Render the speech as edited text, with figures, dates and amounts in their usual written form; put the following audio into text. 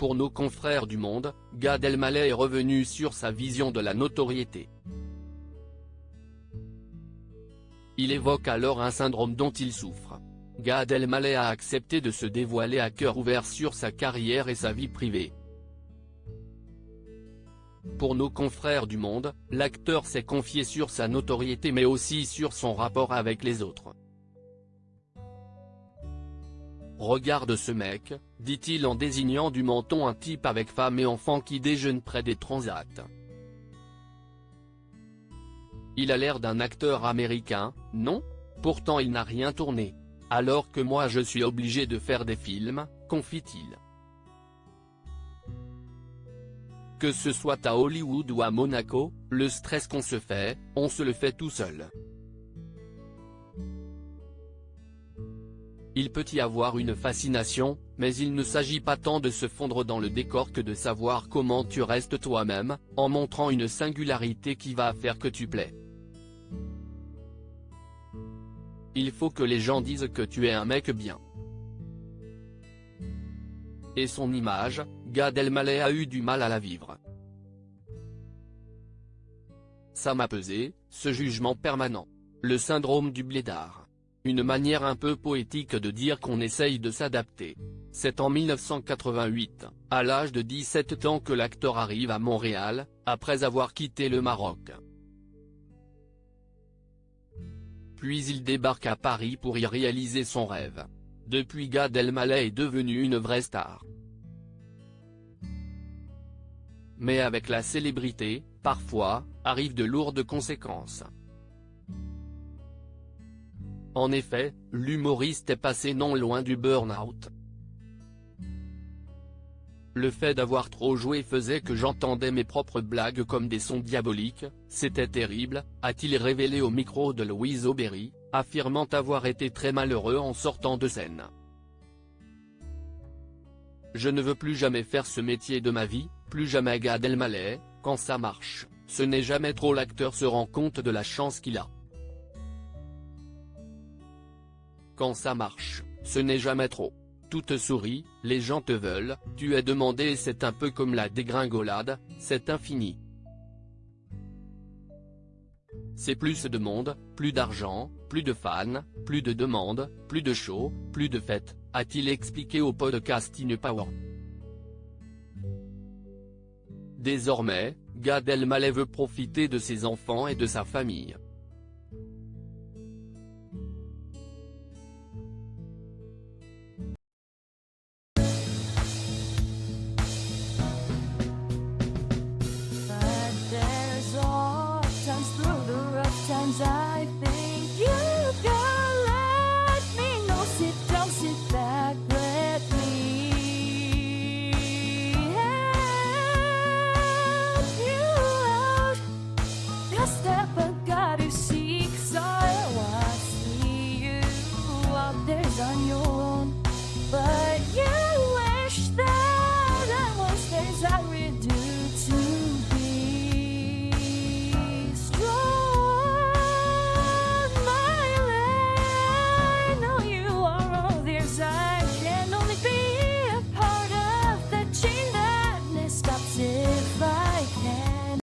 Pour nos confrères du Monde, Gad Elmaleh est revenu sur sa vision de la notoriété. Il évoque alors un syndrome dont il souffre. Gad Elmaleh a accepté de se dévoiler à cœur ouvert sur sa carrière et sa vie privée. Pour nos confrères du Monde, l'acteur s'est confié sur sa notoriété mais aussi sur son rapport avec les autres. Regarde ce mec, dit-il en désignant du menton un type avec femme et enfant qui déjeune près des transats. Il a l'air d'un acteur américain, non? Pourtant il n'a rien tourné. Alors que moi je suis obligé de faire des films, confie-t-il. Que ce soit à Hollywood ou à Monaco, le stress qu'on se fait, on se le fait tout seul. Il peut y avoir une fascination, mais il ne s'agit pas tant de se fondre dans le décor que de savoir comment tu restes toi-même, en montrant une singularité qui va faire que tu plais. Il faut que les gens disent que tu es un mec bien. Et son image, Gad Elmaleh a eu du mal à la vivre. Ça m'a pesé, ce jugement permanent. Le syndrome du blédard. Une manière un peu poétique de dire qu'on essaye de s'adapter. C'est en 1988, à l'âge de 17 ans que l'acteur arrive à Montréal, après avoir quitté le Maroc. Puis il débarque à Paris pour y réaliser son rêve. Depuis, Gad Elmaleh est devenu une vraie star. Mais avec la célébrité, parfois, arrivent de lourdes conséquences. En effet, l'humoriste est passé non loin du burn-out. Le fait d'avoir trop joué faisait que j'entendais mes propres blagues comme des sons diaboliques, c'était terrible, a-t-il révélé au micro de Louise Aubéry, affirmant avoir été très malheureux en sortant de scène. Je ne veux plus jamais faire ce métier de ma vie, plus jamais. Gad Elmaleh, quand ça marche, ce n'est jamais trop. L'acteur se rend compte de la chance qu'il a. Quand ça marche, ce n'est jamais trop. Tout te sourit, les gens te veulent, tu es demandé et c'est un peu comme la dégringolade, c'est infini. C'est plus de monde, plus d'argent, plus de fans, plus de demandes, plus de shows, plus de fêtes, a-t-il expliqué au podcast InPower. Désormais, Gad Elmaleh veut profiter de ses enfants et de sa famille. Times I